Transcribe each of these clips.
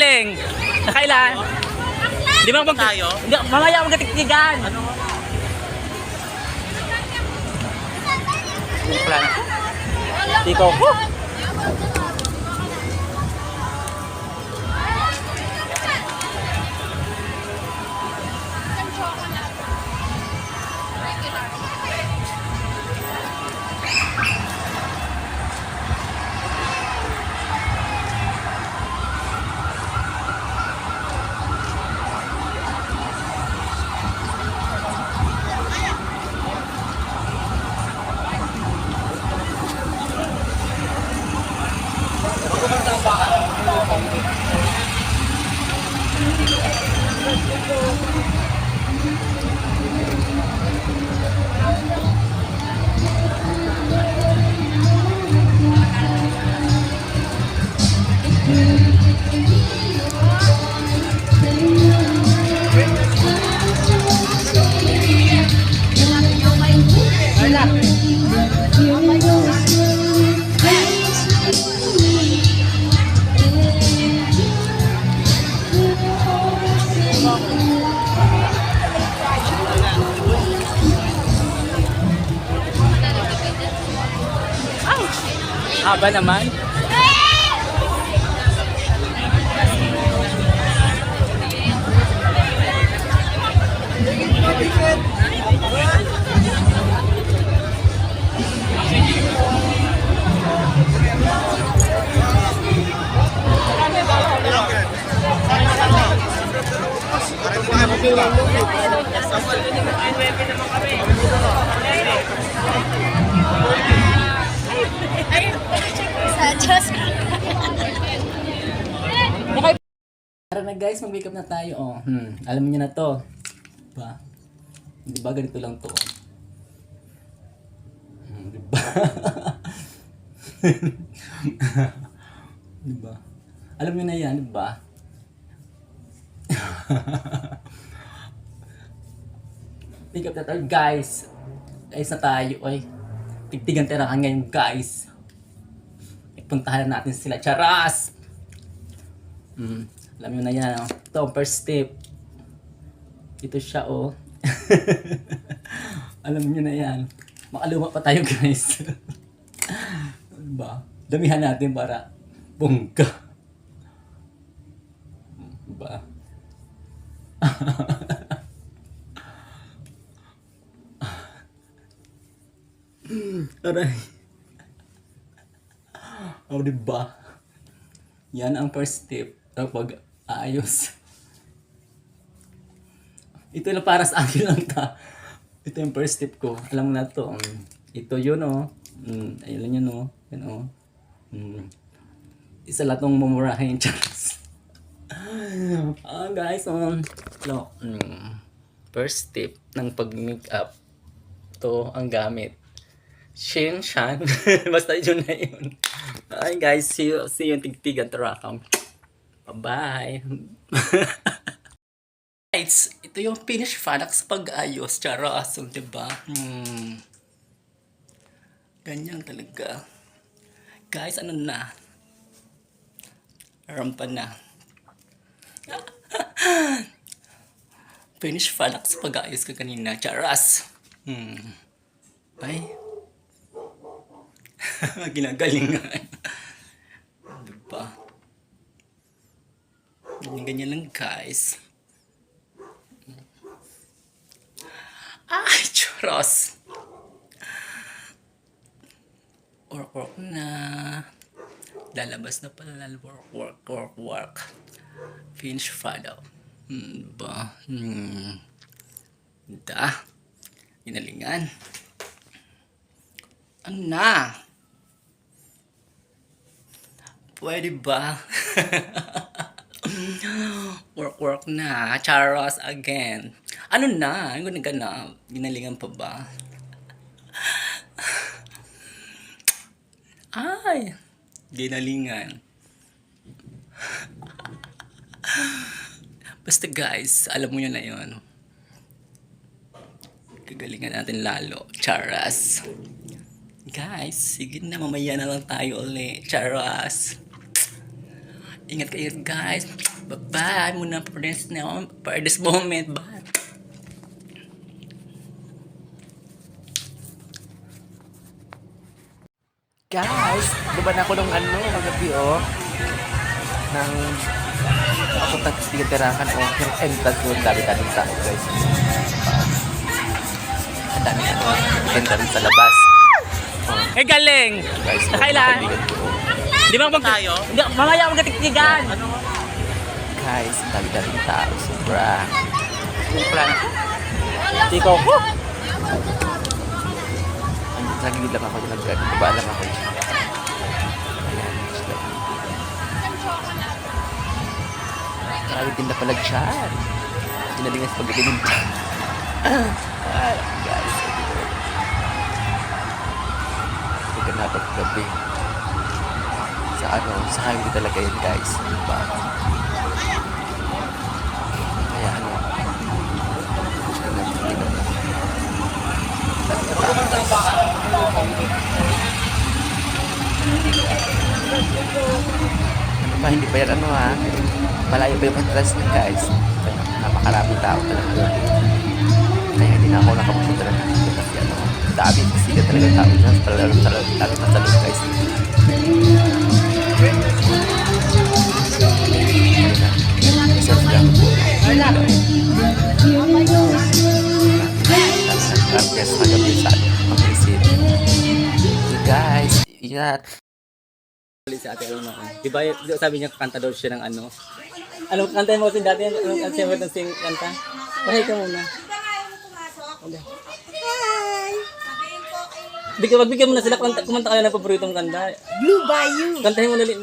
galing? Nakailan? Di ba mag... Tayo? Hindi, mamaya magkatiktigan. Ano? Tiko. Haba naman. Tara na guys, mag-makeup na tayo. Oh. Alam niyo na to. Diba? Diba ganito lang to? Diba? Diba? Alam niyo na yan, diba? Makeup na tayo guys. Guys na tayo. Ay, tigtigan tirahan ngayon guys. Ipuntahan natin sila. Charas! Alam nyo na yan, oh. Ito ang first step. Ito siya, oh. Alam nyo na yan. Makaluma pa tayo, guys. Diba? Damihan natin para bongga. Diba? Aray. Oh, diba? Yan ang first step kapag ayos. Ito lang para sa akin lang ta. Ito yung first step ko. Alam mo na to. Ito yun, oh. Ayun yun, oh. Yan, oh. Isa lang itong mumurahin. Charas. Guys, first step ng pag-makeup. Ito ang gamit. Shin Shan. Basta yun na yun. Ay guys, see you yung tigtigan. Tarakam. Bye-bye. Guys, ito yung finished product sa pag-ayos. Charas, diba? Ganyan talaga. Guys, ano na? Rampa na. Finished product sa pag-ayos ko kanina. Charas. Ay. Ginagalingan. Diba? Ganyan lang guys. Ay, charas. Work na. Lalabas na pala. Work. Finish product. Diba? Ginalingan. Ano na? Pwede ba? Work na. Charos again. Ano na? Ang ganaganap. Ginalingan pa ba? Ay! Ginalingan. Basta guys, alam mo yun na yun. Gagalingan natin lalo. Charas. Guys, sige na, mamaya na lang tayo ulit. Charas. Ingat kayo guys. Bye-bye muna for this moment. Bye. Guys, diba na ako nung kagabi ng papunta sa Tigitirakan yung entrance doon, dami-daming tao guys. Ang dami entrance sa labas. Eh galing! Guys, Nakailan? Di ba tayo? Hindi, mamaya ako katiktigan! Guys, ang dami-daming tao. Sobra. Hindi ko. Nagigil lang ako yung nagbaba lang ako. Ayan, sila. Marami din na pala dyan. Dinalingan sa pagkakinig dyan. Guys, hindi ka napaggabi. Sa highway talaga yun guys. Diba? Kaya hindi pa yan malayo pa yung entrance niya guys. Napakaraming tao talaga. Kaya hindi na ako nakapunta na dito kasi dami sigat talaga yung tao dyan. Lalo sa loob guys. Surf lang po. Yes, magabi sa mag-isip. Okay guys, ingat. Si Ate Alma. Di ba sabi niya kanta daw siya ng ano? Ano kanta mo sin dati? Ano kanta mo sing kanta? Pahay ka muna. Bigyan mo na sila kumanta ka na ng paborito mong kanta. Blue Bayou. Kantahin mo dali.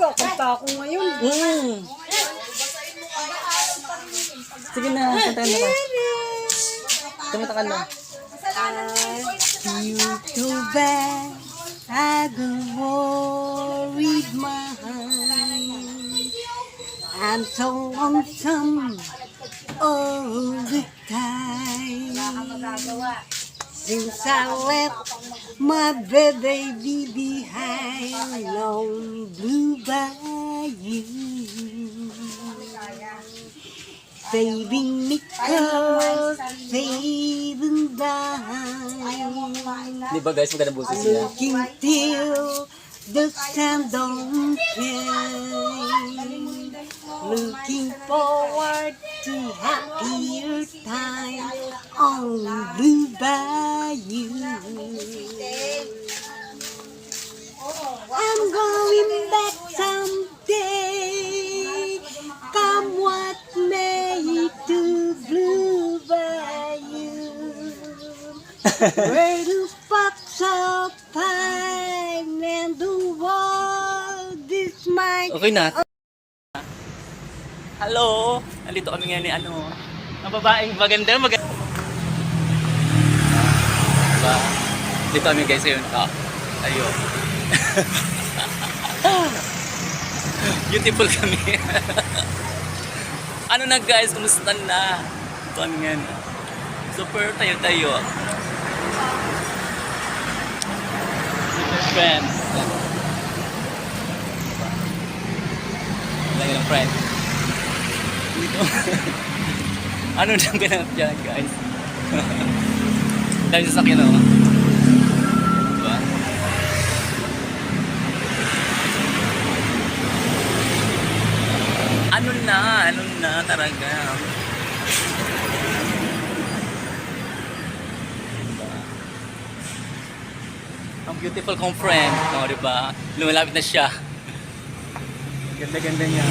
Kakanta ako ngayon. Sige na, kantahin mo ka. Kumanta ka na. You too bad, I don't worry my mind. I'm so lonesome all the time. Since I left my baby behind on Blue Bayou. Saving me cause saving dime. Di ba guys, maganda boses niya? Looking till the sun don't shine. Looking forward to happier times on Blue Bayou. I'm going back someday. Come what may to Blue Bayou. Where the fox of pine and the world is mine. Okay na. Hello! Nandito kami ngayon ni ang babaeng maganda. Diba? Dito kami guys yun. Ayun. Beautiful kami. Ano na guys, kumusta na? Ito kami ngayon. Super tayo. Super friends. Lagi ng friend. Dito. Ano nang ganap dyan guys? Dahil sa sakyan diba? Ano na talaga. Diba? Ang beautiful kong friend, diba? Lumalapit na siya. Ganda-ganda niya.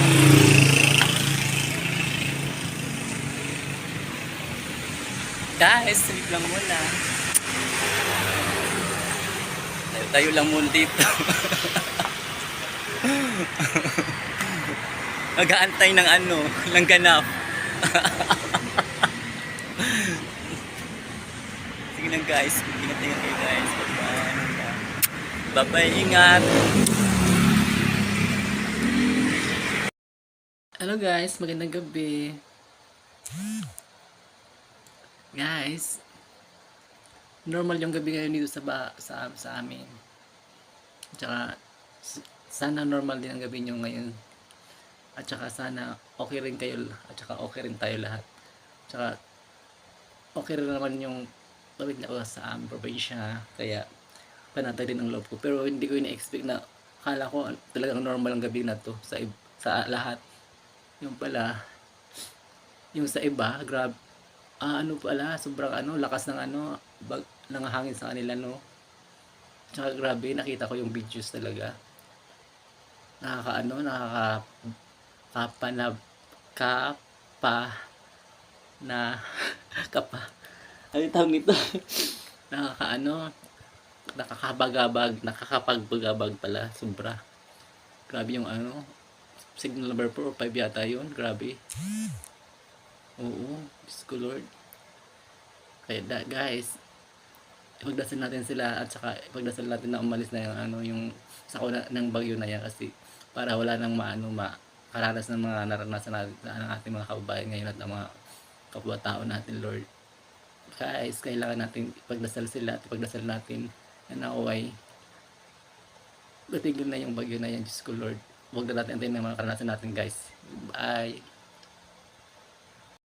Guys, sleep lang muna. Tayo lang muna dito. Mag-aantay ng ng ganap. Sige lang guys, ingat-ingat kayo guys. Bye-bye, ingat. Hello guys, magandang gabi. Guys, normal yung gabi ngayon dito sa amin. Tsaka sana normal din ang gabi nyo ngayon. At saka sana okay rin kayo, at saka okay rin tayo lahat. Tsaka okay rin naman yung tawid na ako sa aming probinsya, kaya panatag din ang loob ko. Pero hindi ko ina-expect na, akala ko talagang normal ang gabi na to sa lahat. Yung pala, yung sa iba, grab, ano pala, sobrang lakas ng ng hangin sa kanila, no. Tsaka grabe, nakita ko yung videos talaga. Nakakapanab, kapa, na, kapa, ano yung tawag nito? Nakakapagbagabag pala, sobra. Grabe yung signal number 4 o 5 yata yun, grabe. Oo, Diyos ko Lord. Kaya guys, ipagdasal natin sila, at saka ipagdasal natin na umalis na yung sakuna ng bagyo na yan, kasi para wala nang makaranas ng mga naranasan natin ng ating mga kababayan ngayon at ang mga kapwa-tao natin, Lord. Guys, kailangan natin ipagdasal sila at ipagdasal natin na naway matigil na yung bagyo na yan, Diyos ko Lord. Huwag na natin antayin na mga karanasan natin, guys. Bye!